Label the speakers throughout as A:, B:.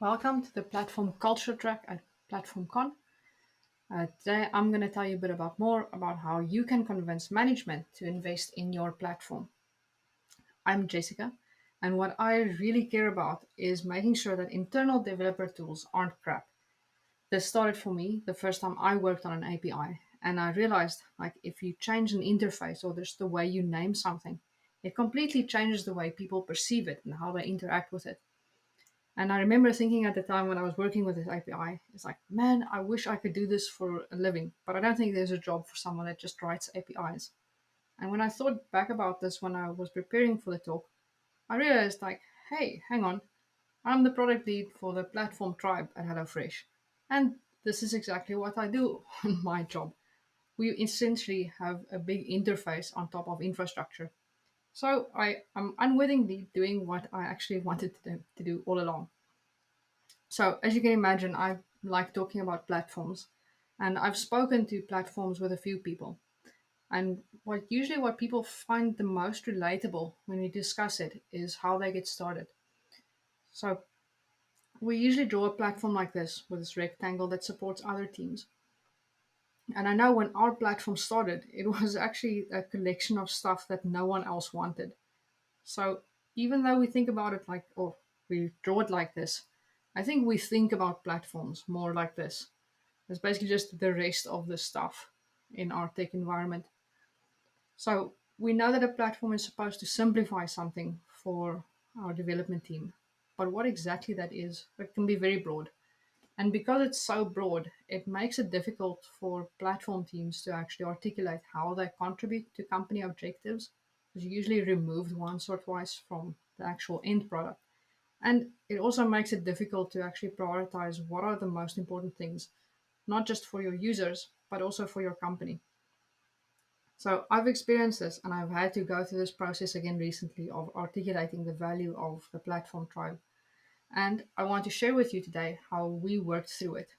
A: Welcome to the platform culture track at PlatformCon. Today I'm going to tell you a bit more about how you can convince management to invest in your platform. I'm Jessica, and what I really care about is making sure that internal developer tools aren't crap. This started for me the first time I worked on an API, and I realized if you change an interface or just the way you name something, it completely changes the way people perceive it and how they interact with it. And I remember thinking at the time when I was working with this API, it's like, man, I wish I could do this for a living, but I don't think there's a job for someone that just writes APIs. And when I thought back about this when I was preparing for the talk, I realized hey, hang on, I'm the product lead for the platform tribe at HelloFresh. And this is exactly what I do on my job. We essentially have a big interface on top of infrastructure. So I am unwittingly doing what I actually wanted to do all along. So, as you can imagine, I like talking about platforms, and I've spoken to platforms with a few people. And what people find the most relatable when we discuss it is how they get started. So, we usually draw a platform like this with this rectangle that supports other teams. And I know when our platform started, it was actually a collection of stuff that no one else wanted. So, even though we think about it or we draw it like this, I think we think about platforms more like this. It's basically just the rest of the stuff in our tech environment. So we know that a platform is supposed to simplify something for our development team. But what exactly that is, it can be very broad. And because it's so broad, it makes it difficult for platform teams to actually articulate how they contribute to company objectives. It's usually removed once or twice from the actual end product. And it also makes it difficult to actually prioritize what are the most important things, not just for your users, but also for your company. So I've experienced this and I've had to go through this process again recently of articulating the value of the platform tribe. And I want to share with you today how we worked through it,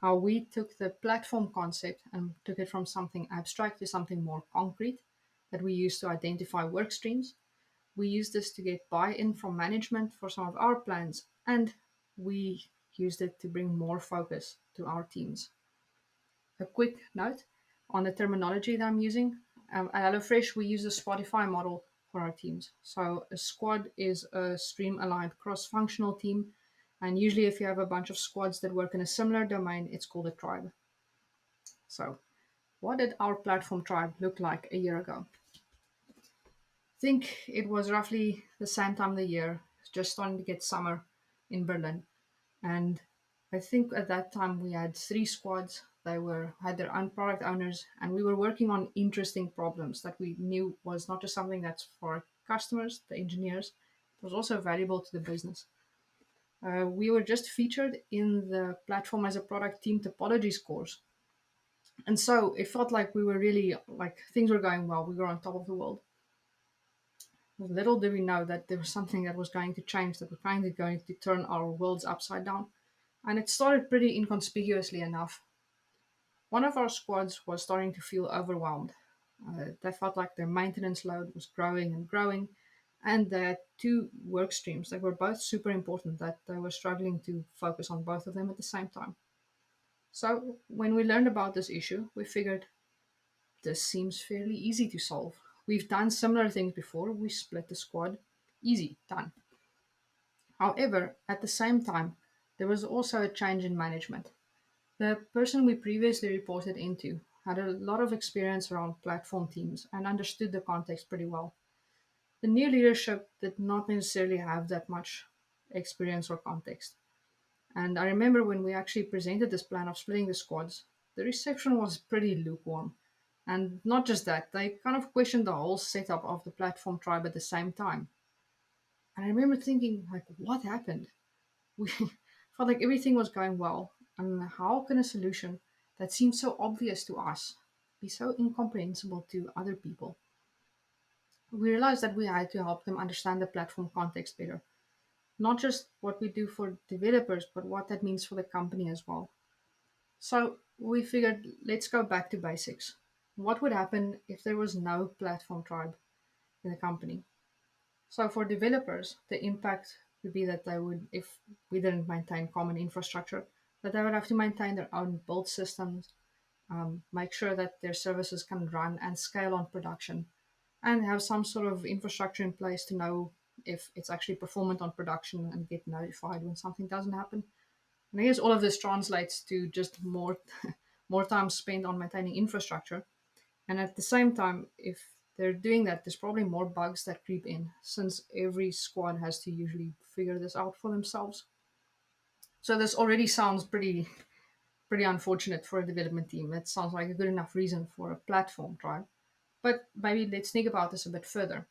A: how we took the platform concept and took it from something abstract to something more concrete that we use to identify work streams. We used this to get buy in from management for some of our plans, and we used it to bring more focus to our teams. A quick note on the terminology that I'm using. At HelloFresh, we use the Spotify model for our teams. So a squad is a stream aligned cross functional team. And usually, if you have a bunch of squads that work in a similar domain, it's called a tribe. So, what did our platform tribe look like a year ago? I think it was roughly the same time of the year, just starting to get summer in Berlin. And I think at that time we had three squads. They were had their own product owners, and we were working on interesting problems that we knew was not just something that's for our customers, the engineers, it was also valuable to the business. We were just featured in the platform as a product team topologies course, and so it felt like we were really things were going well. We were on top of the world. Little did we know that there was something that was going to change, that was going to turn our worlds upside down. And it started pretty inconspicuously enough. One of our squads was starting to feel overwhelmed. They felt like their maintenance load was growing and growing, and they had two work streams that were both super important that they were struggling to focus on both of them at the same time. So, when we learned about this issue, we figured this seems fairly easy to solve. We've done similar things before. We split the squad. Easy, done. However, at the same time, there was also a change in management. The person we previously reported into had a lot of experience around platform teams and understood the context pretty well. The new leadership did not necessarily have that much experience or context. And I remember when we actually presented this plan of splitting the squads, the reception was pretty lukewarm. And not just that, they kind of questioned the whole setup of the platform tribe at the same time. And I remember thinking, what happened? We felt like everything was going well. And how can a solution that seemed so obvious to us be so incomprehensible to other people? We realized that we had to help them understand the platform context better. Not just what we do for developers, but what that means for the company as well. So we figured, let's go back to basics. What would happen if there was no platform tribe in the company? So for developers, the impact would be that they would, if we didn't maintain common infrastructure, that they would have to maintain their own build systems, make sure that their services can run and scale on production, and have some sort of infrastructure in place to know if it's actually performant on production and get notified when something doesn't happen. And I guess all of this translates to just more more time spent on maintaining infrastructure. And at the same time, if they're doing that, there's probably more bugs that creep in since every squad has to usually figure this out for themselves. So this already sounds pretty unfortunate for a development team. It sounds like a good enough reason for a platform trial. But maybe let's think about this a bit further.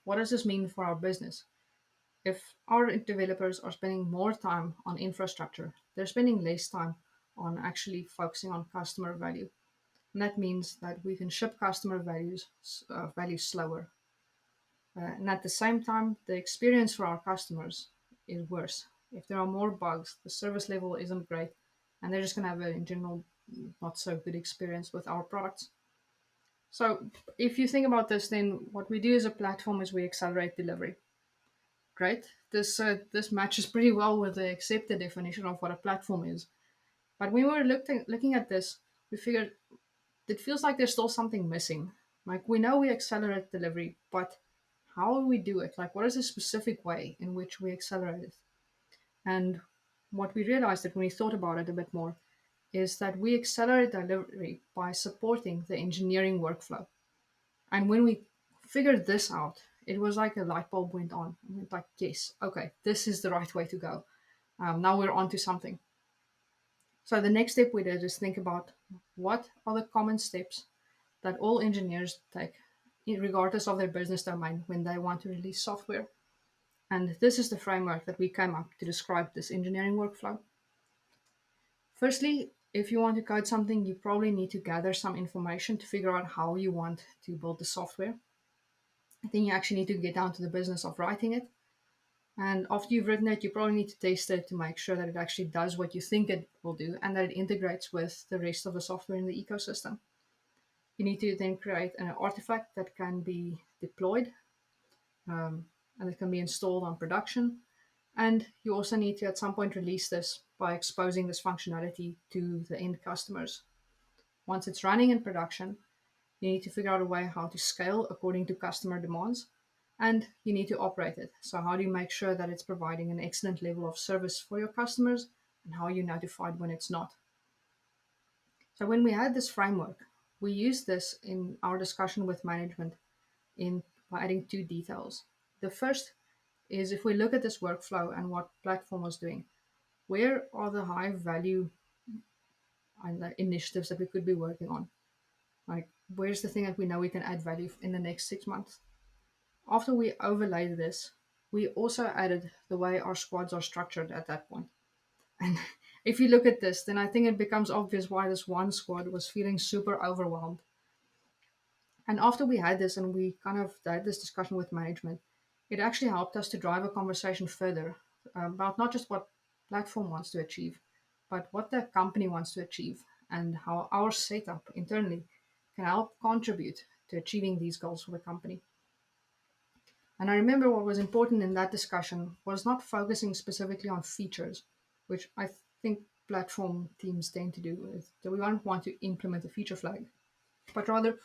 A: What does this mean for our business? If our developers are spending more time on infrastructure, they're spending less time on actually focusing on customer value. And that means that we can ship customer values slower. And at the same time, the experience for our customers is worse. If there are more bugs, the service level isn't great, and they're just going to have a, in general, not so good experience with our products. So, if you think about this, then what we do as a platform is we accelerate delivery. Great. This matches pretty well with the accepted definition of what a platform is. But when we were looking at this, we figured it feels like there's still something missing. Like we know we accelerate delivery, but how do we do it? Like what is the specific way in which we accelerate it? And what we realized that when we thought about it a bit more is that we accelerate delivery by supporting the engineering workflow. And when we figured this out, it was like a light bulb went on. I went like, yes, okay, this is the right way to go. Now we're on to something. So the next step we did is think about what are the common steps that all engineers take, regardless of their business domain, when they want to release software. And this is the framework that we came up to describe this engineering workflow. Firstly, if you want to code something, you probably need to gather some information to figure out how you want to build the software. Then you actually need to get down to the business of writing it. And after you've written it, you probably need to test it to make sure that it actually does what you think it will do and that it integrates with the rest of the software in the ecosystem. You need to then create an artifact that can be deployed and it can be installed on production. And you also need to at some point release this by exposing this functionality to the end customers. Once it's running in production, you need to figure out a way how to scale according to customer demands, and you need to operate it. So how do you make sure that it's providing an excellent level of service for your customers, and how are you notified when it's not? So when we had this framework, we used this in our discussion with management in by adding two details. The first is if we look at this workflow and what platform was doing, where are the high value initiatives that we could be working on? Like, where's the thing that we know we can add value in the next 6 months? After we overlaid this, we also added the way our squads are structured at that point. And if you look at this, then I think it becomes obvious why this one squad was feeling super overwhelmed. And after we had this and we kind of had this discussion with management, it actually helped us to drive a conversation further about not just what platform wants to achieve, but what the company wants to achieve and how our setup internally can help contribute to achieving these goals for the company. And I remember what was important in that discussion was not focusing specifically on features, which I think platform teams tend to do. So we don't want to implement a feature flag, but rather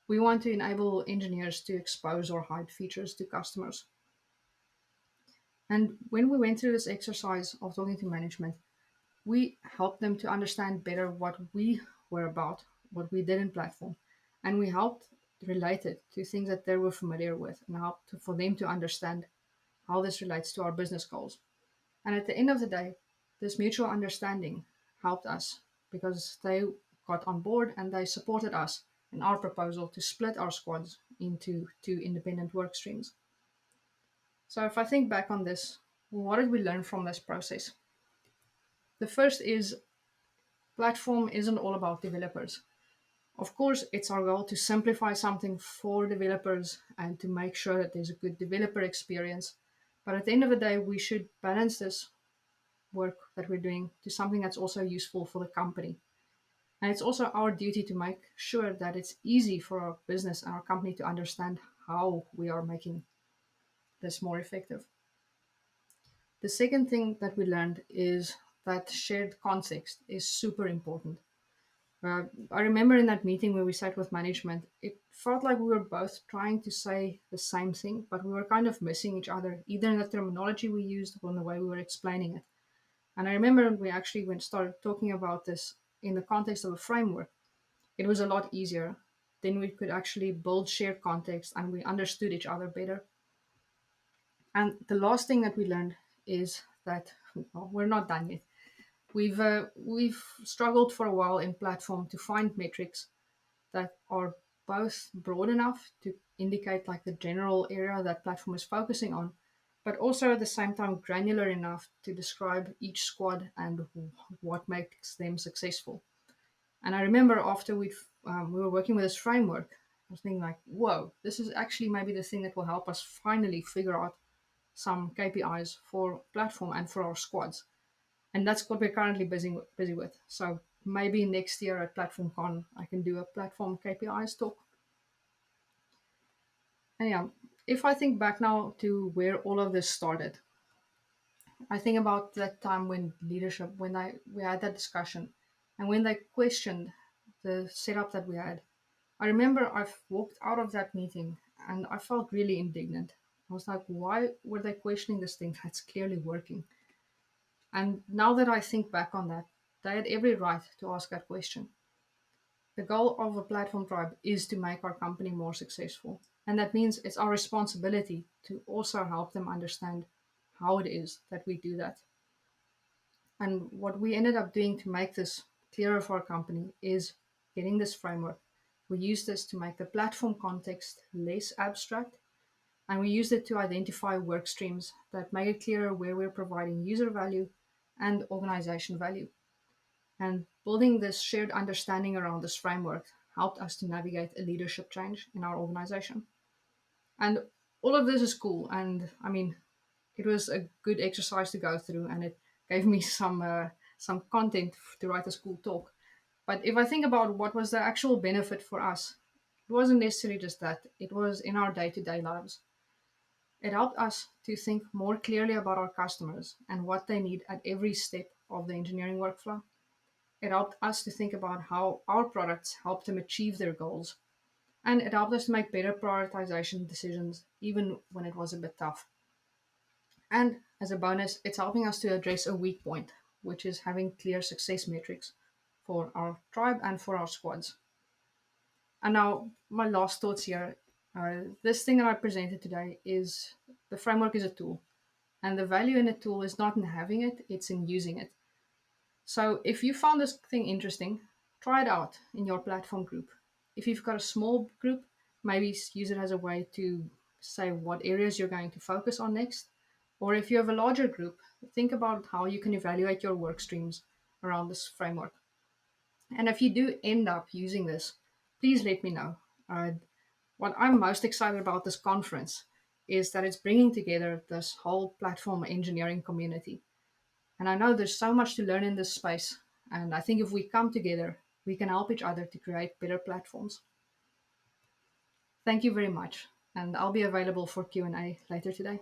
A: we want to enable engineers to expose or hide features to customers. And when we went through this exercise of talking to management, we helped them to understand better what we were about, what we did in platform, and we helped relate it to things that they were familiar with and helped for them to understand how this relates to our business goals. And at the end of the day, this mutual understanding helped us because they got on board and they supported us in our proposal to split our squads into two independent work streams. So if I think back on this, what did we learn from this process? The first is platform isn't all about developers. Of course, it's our goal to simplify something for developers and to make sure that there's a good developer experience. But at the end of the day, we should balance this work that we're doing to something that's also useful for the company. And it's also our duty to make sure that it's easy for our business and our company to understand how we are making this more effective. The second thing that we learned is that shared context is super important. I remember in that meeting where we sat with management, it felt like we were both trying to say the same thing, but we were kind of missing each other, either in the terminology we used or in the way we were explaining it. And I remember we actually when started talking about this in the context of a framework, it was a lot easier. Then we could actually build shared context and we understood each other better. And the last thing that we learned is that well, we're not done yet. We've struggled for a while in platform to find metrics that are both broad enough to indicate like the general area that platform is focusing on, but also at the same time granular enough to describe each squad and what makes them successful. And I remember after we were working with this framework, I was thinking like, whoa, this is actually maybe the thing that will help us finally figure out some KPIs for platform and for our squads. And that's what we're currently busy with. So maybe next year at PlatformCon, I can do a platform KPIs talk. And yeah, if I think back now to where all of this started, I think about that time when leadership, when we had that discussion, and when they questioned the setup that we had. I remember I've walked out of that meeting and I felt really indignant. I was like, why were they questioning this thing that's clearly working? And now that I think back on that, they had every right to ask that question. The goal of a platform tribe is to make our company more successful. And that means it's our responsibility to also help them understand how it is that we do that. And what we ended up doing to make this clearer for our company is getting this framework. We use this to make the platform context less abstract, and we used it to identify work streams that make it clearer where we're providing user value and organization value. And building this shared understanding around this framework helped us to navigate a leadership change in our organization. And all of this is cool. And I mean, it was a good exercise to go through, and it gave me some content to write a school talk. But if I think about what was the actual benefit for us, it wasn't necessarily just that. It was in our day-to-day lives. It helped us to think more clearly about our customers and what they need at every step of the engineering workflow. It helped us to think about how our products help them achieve their goals. And it helped us to make better prioritization decisions, even when it was a bit tough. And as a bonus, it's helping us to address a weak point, which is having clear success metrics for our tribe and for our squads. And now, my last thoughts here. This thing that I presented today is the framework is a tool, and the value in a tool is not in having it, it's in using it. So, if you found this thing interesting, try it out in your platform group. If you've got a small group, maybe use it as a way to say what areas you're going to focus on next. Or if you have a larger group, think about how you can evaluate your work streams around this framework. And if you do end up using this, please let me know. Uh, what I'm most excited about this conference is that it's bringing together this whole platform engineering community. And I know there's so much to learn in this space. And I think if we come together, we can help each other to create better platforms. Thank you very much. And I'll be available for Q&A later today.